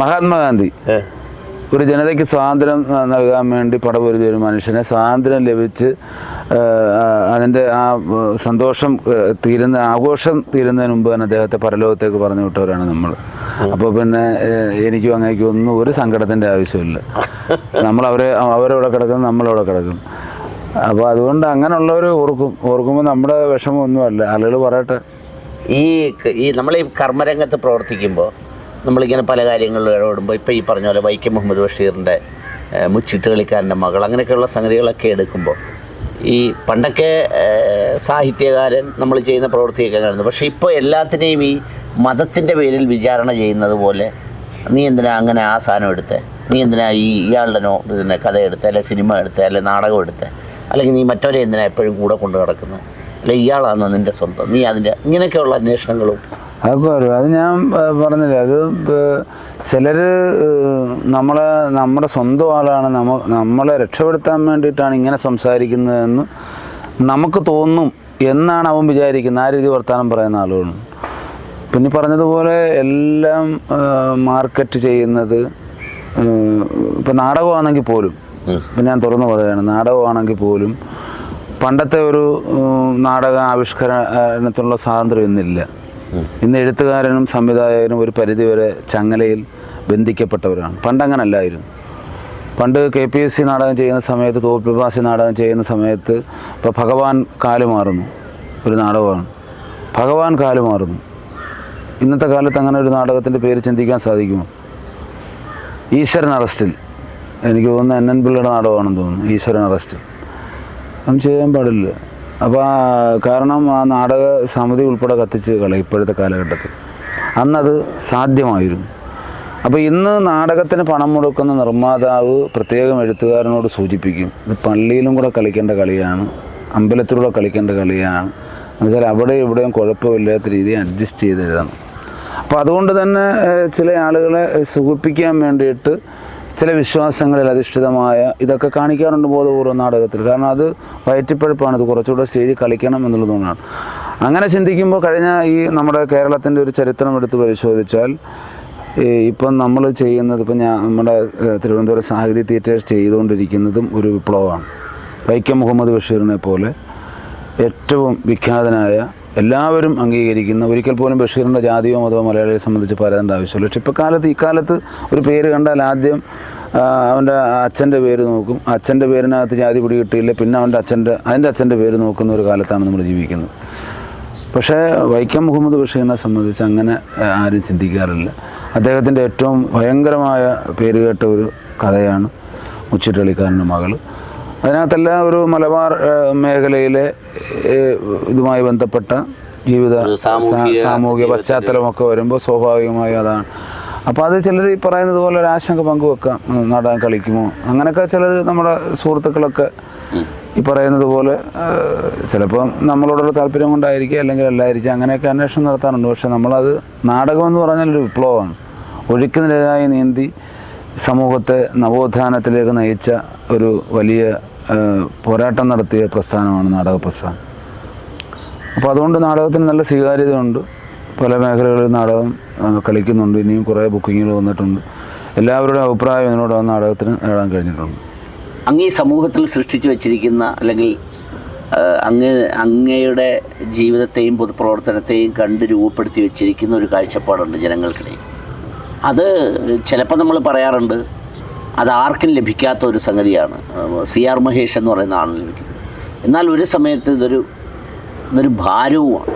മഹാത്മാഗാന്ധി ഒരു ജനതയ്ക്ക് സ്വാതന്ത്ര്യം നൽകാൻ വേണ്ടി പടപൊരുതിയ ഒരു മനുഷ്യനെ സ്വാതന്ത്ര്യം ലഭിച്ച് അതിൻ്റെ സന്തോഷം ആഘോഷം തീരുന്നതിന് മുമ്പ് തന്നെ അദ്ദേഹത്തെ പരലോകത്തേക്ക് പറഞ്ഞു വിട്ടവരാണ് നമ്മൾ. അപ്പോൾ പിന്നെ എനിക്കും അങ്ങേക്കും ഒന്നും ഒരു സങ്കടത്തിൻ്റെ ആവശ്യമില്ല. അവരവിടെ കിടക്കുന്നു, നമ്മളവിടെ കിടക്കും. അപ്പോൾ അതുകൊണ്ട് അങ്ങനെയുള്ളവർ ഓർക്കുമ്പോൾ നമ്മുടെ വിഷമമൊന്നുമല്ല. ആളുകൾ പറയട്ടെ. നമ്മൾ ഈ കർമ്മരംഗത്ത് പ്രവർത്തിക്കുമ്പോൾ നമ്മളിങ്ങനെ പല കാര്യങ്ങളിലും ഇടപെടുമ്പോൾ ഇപ്പോൾ ഈ പറഞ്ഞ പോലെ വൈക്കം മുഹമ്മദ് ബഷീറിൻ്റെ ചീട്ടുകളിക്കാരൻ്റെ മകൾ അങ്ങനെയൊക്കെയുള്ള സംഗതികളൊക്കെ എടുക്കുമ്പോൾ ഈ പണ്ടൊക്കെ സാഹിത്യകാരൻ നമ്മൾ ചെയ്യുന്ന പ്രവൃത്തിയൊക്കെ കാണുന്നു. പക്ഷേ ഇപ്പോൾ എല്ലാത്തിനെയും ഈ മതത്തിൻ്റെ പേരിൽ വിചാരണ ചെയ്യുന്നത് പോലെ, നീ എന്തിനാ അങ്ങനെ ആ സാധനം എടുത്തേ, നീ എന്തിനാ ഇയാളുടെ കഥ എടുത്തേ, അല്ലെ സിനിമ എടുത്തേ, അല്ലെ നാടകം എടുത്തേ, അല്ലെങ്കിൽ നീ മറ്റവരെ എന്തിനാ എപ്പോഴും കൂടെ കൊണ്ട് കിടക്കുന്നത്, അല്ലെ ഇയാളാണ് നിൻ്റെ സ്വന്തം, നീ അതിൻ്റെ ഇങ്ങനെയൊക്കെയുള്ള അന്വേഷണങ്ങളും അതൊക്കെ വരും. അത് ഞാൻ പറഞ്ഞില്ല. അത് ചിലർ നമ്മുടെ സ്വന്തം ആളാണ്, നമ്മളെ രക്ഷപ്പെടുത്താൻ വേണ്ടിയിട്ടാണ് ഇങ്ങനെ സംസാരിക്കുന്നതെന്ന് നമുക്ക് തോന്നും എന്നാണ് അവൻ വിചാരിക്കുന്നത്. ആ രീതി വർത്തമാനം പറയുന്ന ആളുകളും. പിന്നെ പറഞ്ഞതുപോലെ എല്ലാം മാർക്കറ്റ് ചെയ്യുന്നത് ഇപ്പം നാടകമാണെങ്കിൽ പോലും, ഇപ്പം ഞാൻ തുറന്നു പറയുകയാണ്, നാടകമാണെങ്കിൽ പോലും പണ്ടത്തെ ഒരു നാടക ആവിഷ്കരണത്തിനുള്ള സ്വാതന്ത്ര്യം ഇന്നില്ല. ഇന്ന് എഴുത്തുകാരനും സംവിധായകനും ഒരു പരിധിവരെ ചങ്ങലയിൽ ബന്ധിക്കപ്പെട്ടവരാണ്. പണ്ടങ്ങനല്ലായിരുന്നു. പണ്ട് KPSC നാടകം ചെയ്യുന്ന സമയത്ത്, തോൽപ്പിപ്പാസി നാടകം ചെയ്യുന്ന സമയത്ത് ഇപ്പോൾ ഭഗവാൻ കാലുമാറുന്നു ഒരു നാടകമാണ്. ഭഗവാൻ കാലുമാറുന്നു. ഇന്നത്തെ കാലത്ത് അങ്ങനെ ഒരു നാടകത്തിൻ്റെ പേര് ചിന്തിക്കാൻ സാധിക്കുമോ? ഈശ്വരൻ അറസ്റ്റിൽ എനിക്ക് തോന്നുന്നു NN പിള്ളയുടെ നാടകമാണെന്ന് തോന്നുന്നു, ഈശ്വരൻ അറസ്റ്റ്. ഒന്നും ചെയ്യാൻ പാടില്ല. അപ്പോൾ കാരണം ആ നാടക സമിതി ഉൾപ്പെടെ കത്തിച്ച് കളയും ഇപ്പോഴത്തെ കാലഘട്ടത്തിൽ. അന്നത് സാധ്യമായിരുന്നു. അപ്പോൾ ഇന്ന് നാടകത്തിന് പണം മുടക്കുന്ന നിർമ്മാതാവ് പ്രത്യേകം എഴുത്തുകാരനോട് സൂചിപ്പിക്കും, ഇത് പള്ളിയിലും കൂടെ കളിക്കേണ്ട കളിയാണ്, അമ്പലത്തിലൂടെ കളിക്കേണ്ട കളിയാണ്, എന്നുവെച്ചാൽ അവിടെ ഇവിടെയും കുഴപ്പമില്ലാത്ത രീതിയിൽ അഡ്ജസ്റ്റ് ചെയ്ത് എഴുതണം. അപ്പോൾ അതുകൊണ്ട് തന്നെ ചില ആളുകളെ സുഖിപ്പിക്കാൻ വേണ്ടിയിട്ട് ചില വിശ്വാസങ്ങളിൽ അധിഷ്ഠിതമായ ഇതൊക്കെ കാണിക്കാറുണ്ട് ബോധപൂർവ്വം നാടകത്തിൽ. കാരണം അത് വയറ്റിപ്പഴുപ്പാണ്, ഇത് കുറച്ചുകൂടെ സ്റ്റേജിൽ കളിക്കണം എന്നുള്ളതുകൊണ്ടാണ്. അങ്ങനെ ചിന്തിക്കുമ്പോൾ കഴിഞ്ഞ ഈ നമ്മുടെ കേരളത്തിൻ്റെ ഒരു ചരിത്രം എടുത്ത് പരിശോധിച്ചാൽ ഇപ്പം നമ്മൾ ചെയ്യുന്നത്, ഇപ്പം നമ്മുടെ തിരുവനന്തപുരം സാഹിത്യ തിയേറ്റേഴ്സ് ചെയ്തുകൊണ്ടിരിക്കുന്നതും ഒരു വിപ്ലവമാണ്. വൈക്കം മുഹമ്മദ് ബഷീറിനെ പോലെ ഏറ്റവും വിഖ്യാതനായ, എല്ലാവരും അംഗീകരിക്കുന്ന, ഒരിക്കൽ പോലും ബഷീറിൻ്റെ ജാതിയോ മതമോ മലയാളിയെ സംബന്ധിച്ച് പറയേണ്ട ആവശ്യമില്ല. പക്ഷെ ഇക്കാലത്ത് ഒരു പേര് കണ്ടാൽ ആദ്യം അവൻ്റെ അച്ഛൻ്റെ പേര് നോക്കും, അച്ഛൻ്റെ പേരിനകത്ത് ജാതി പിടി കിട്ടിയില്ല, പിന്നെ അതിൻ്റെ അച്ഛൻ്റെ പേര് നോക്കുന്ന ഒരു കാലത്താണ് നമ്മൾ ജീവിക്കുന്നത്. പക്ഷേ വൈക്കം മുഹമ്മദ് ബഷീറിനെ സംബന്ധിച്ച് അങ്ങനെ ആരും ചിന്തിക്കാറില്ല. അദ്ദേഹത്തിൻ്റെ ഏറ്റവും ഭയങ്കരമായ പേരുകേട്ട ഒരു കഥയാണ് മുച്ചിട്ടളിക്കാരൻ്റെ മകൾ. അതിനകത്തെല്ലാം ഒരു മലബാർ മേഖലയിലെ ഇതുമായി ബന്ധപ്പെട്ട ജീവിത സാമൂഹിക പശ്ചാത്തലമൊക്കെ വരുമ്പോൾ സ്വാഭാവികമായി അതാണ്. അപ്പോൾ അത് ചിലർ ഈ പറയുന്നത് പോലെ ഒരു ആശങ്ക പങ്കുവെക്കാം, നാടകം കളിക്കുമോ അങ്ങനെയൊക്കെ ചിലർ നമ്മുടെ സുഹൃത്തുക്കളൊക്കെ ഈ പറയുന്നത് പോലെ ചിലപ്പോൾ നമ്മളോടുള്ള താല്പര്യം കൊണ്ടായിരിക്കും, അല്ലെങ്കിൽ അല്ലായിരിക്കും, അങ്ങനെയൊക്കെ അന്വേഷണം നടത്താറുണ്ട്. പക്ഷെ നമ്മളത് നാടകമെന്ന് പറഞ്ഞാൽ ഒരു വിപ്ലവമാണ്. ഒഴുക്കിനിരയായി നീന്തി സമൂഹത്തെ നവോത്ഥാനത്തിലേക്ക് നയിച്ച ഒരു വലിയ പോരാട്ടം നടത്തിയ പ്രസ്ഥാനമാണ് നാടക പ്രസ്ഥാനം. അപ്പോൾ അതുകൊണ്ട് നാടകത്തിന് നല്ല സ്വീകാര്യതയുണ്ട്. പല മേഖലകളിൽ നാടകം കളിക്കുന്നുണ്ട്. ഇനിയും കുറേ ബുക്കിങ്ങുകൾ വന്നിട്ടുണ്ട്. എല്ലാവരുടെയും അഭിപ്രായം ഇതിനോട് ആ നാടകത്തിന് നേടാൻ കഴിഞ്ഞിട്ടുണ്ട്. അങ്ങ് ഈ സമൂഹത്തിൽ സൃഷ്ടിച്ചു വച്ചിരിക്കുന്ന, അല്ലെങ്കിൽ അങ്ങയുടെ ജീവിതത്തെയും പൊതുപ്രവർത്തനത്തെയും കണ്ട് രൂപപ്പെടുത്തി വെച്ചിരിക്കുന്ന ഒരു കാഴ്ചപ്പാടുണ്ട് ജനങ്ങൾക്കിടയിൽ. അത് ചിലപ്പോൾ നമ്മൾ പറയാറുണ്ട്, അത് ആർക്കും ലഭിക്കാത്ത ഒരു സംഗതിയാണ്. CR മഹേഷ് എന്ന് പറയുന്ന ആളിന് ലഭിക്കുന്നത്. എന്നാൽ ഒരു സമയത്ത് ഇതൊരു ഭാരവുമാണ്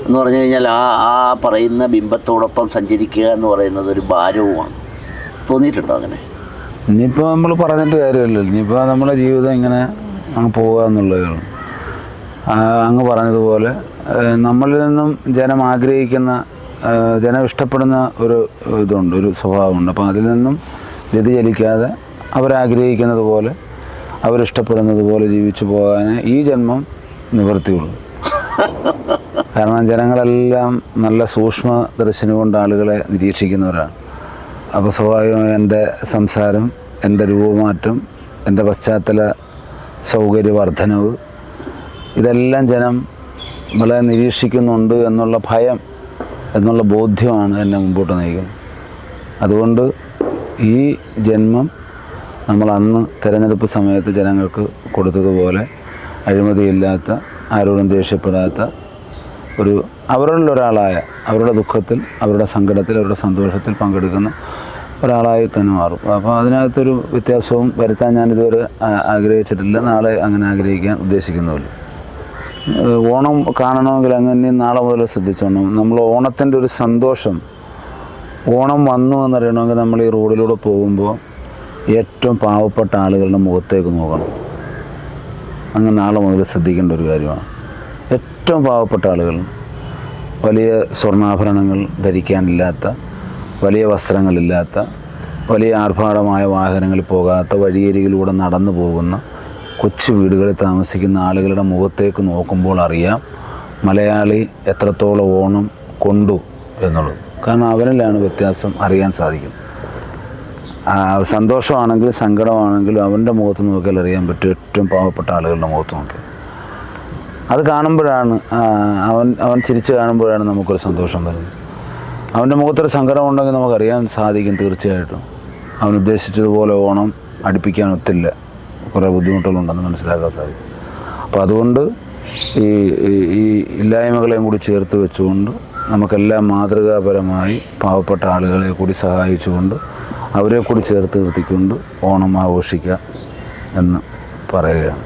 എന്ന് പറഞ്ഞു കഴിഞ്ഞാൽ ആ പറയുന്ന ബിംബത്തോടൊപ്പം സഞ്ചരിക്കുക എന്ന് പറയുന്നത് ഒരു ഭാരവുമാണ്. തോന്നിയിട്ടുണ്ടോ അങ്ങനെ? ഇനിയിപ്പോൾ നമ്മൾ പറഞ്ഞിട്ട് കാര്യമില്ലല്ലോ. ഇനിയിപ്പോൾ നമ്മുടെ ജീവിതം ഇങ്ങനെ അങ്ങ് പോവുക എന്നുള്ളതാണ്. അങ്ങ് പറഞ്ഞതുപോലെ നമ്മളിൽ നിന്നും ജനം ആഗ്രഹിക്കുന്ന, ജനം ഇഷ്ടപ്പെടുന്ന ഒരു ഇതുണ്ട്, ഒരു സ്വഭാവമുണ്ട്. അപ്പോൾ അതിൽ നിന്നും വ്യതിചലിക്കാതെ അവരാഗ്രഹിക്കുന്നത് പോലെ, അവരിഷ്ടപ്പെടുന്നത് പോലെ ജീവിച്ചു പോകാനേ ഈ ജന്മം നിവൃത്തിയുള്ളൂ. കാരണം ജനങ്ങളെല്ലാം നല്ല സൂക്ഷ്മ ദർശനം കൊണ്ട് ആളുകളെ നിരീക്ഷിക്കുന്നവരാണ്. അപ്പോൾ സ്വാഭാവികമായി എൻ്റെ സംസാരം, എൻ്റെ രൂപമാറ്റം, എൻ്റെ പശ്ചാത്തല സൗകര്യവർദ്ധനവ്, ഇതെല്ലാം ജനം വളരെ നിരീക്ഷിക്കുന്നുണ്ട് എന്നുള്ള ഭയം, എന്നുള്ള ബോധ്യമാണ് എന്നെ മുമ്പോട്ട് നയിക്കുന്നത്. അതുകൊണ്ട് ഈ ജന്മം നമ്മൾ അന്ന് തിരഞ്ഞെടുപ്പ് സമയത്ത് ജനങ്ങൾക്ക് കൊടുത്തതുപോലെ അഴിമതിയില്ലാത്ത, ആരോടും ദേഷ്യപ്പെടാത്ത അവരിലൊരാളായ, അവരുടെ ദുഃഖത്തിൽ, അവരുടെ സങ്കടത്തിൽ, അവരുടെ സന്തോഷത്തിൽ പങ്കെടുക്കുന്ന ഒരാളായി തന്നെ മാറും. അപ്പോൾ അതിനകത്തൊരു വ്യത്യാസവും വരുത്താൻ ഞാനിതുവരെ ആഗ്രഹിച്ചിട്ടില്ല, നാളെ അങ്ങനെ ആഗ്രഹിക്കാൻ ഉദ്ദേശിക്കുന്നുമില്ല. ഓണം കാണണമെങ്കിൽ അങ്ങനെ നാളെ മുതൽ ശ്രദ്ധിച്ചോണം. നമ്മൾ ഓണത്തിൻ്റെ ഒരു സന്തോഷം, ഓണം വന്നു എന്നറിയണമെങ്കിൽ നമ്മൾ ഈ റോഡിലൂടെ പോകുമ്പോൾ ഏറ്റവും പാവപ്പെട്ട ആളുകളുടെ മുഖത്തേക്ക് നോക്കണം. അങ്ങനെ നാളെ മുതൽ ശ്രദ്ധിക്കേണ്ട ഒരു കാര്യമാണ്. ഏറ്റവും പാവപ്പെട്ട ആളുകൾ, വലിയ സ്വർണ്ണാഭരണങ്ങൾ ധരിക്കാനില്ലാത്ത, വലിയ വസ്ത്രങ്ങളില്ലാത്ത, വലിയ ആർഭാടമായ വാഹനങ്ങളിൽ പോകാത്ത, വഴിയരികിലൂടെ നടന്നു പോകുന്ന കൊച്ചു വീടുകളിൽ താമസിക്കുന്ന ആളുകളുടെ മുഖത്തേക്ക് നോക്കുമ്പോൾ അറിയാം മലയാളി എത്രത്തോളം ഓണം കൊണ്ടു എന്നുള്ളത്. കാരണം അവരിലാണ് വ്യത്യാസം അറിയാൻ സാധിക്കും. സന്തോഷമാണെങ്കിലും സങ്കടമാണെങ്കിലും അവൻ്റെ മുഖത്ത് നോക്കിയാൽ അറിയാൻ പറ്റും, ഏറ്റവും പാവപ്പെട്ട ആളുകളുടെ മുഖത്ത് നോക്കിയാൽ. അത് കാണുമ്പോഴാണ്, അവൻ ചിരിച്ച് കാണുമ്പോഴാണ് നമുക്കൊരു സന്തോഷം വരുന്നത്. അവൻ്റെ മുഖത്തൊരു സങ്കടം ഉണ്ടെങ്കിൽ നമുക്കറിയാൻ സാധിക്കും തീർച്ചയായിട്ടും. അവൻ ഉദ്ദേശിച്ചതുപോലെ ഓണം അടുപ്പിക്കാൻ ഒത്തില്ല, കുറേ ബുദ്ധിമുട്ടുകളുണ്ടെന്ന് മനസ്സിലാക്കാൻ സാധിക്കും. അപ്പോൾ അതുകൊണ്ട് ഈ ഇല്ലായ്മകളെയും കൂടി ചേർത്ത് വെച്ചുകൊണ്ട് നമുക്കെല്ലാം മാതൃകാപരമായി പാവപ്പെട്ട ആളുകളെ കൂടി സഹായിച്ചുകൊണ്ട് അവരെ കൂടി ചേർത്ത് നിർത്തിക്കൊണ്ട് ഓണം ആഘോഷിക്കുക എന്ന് പറയുകയാണ്.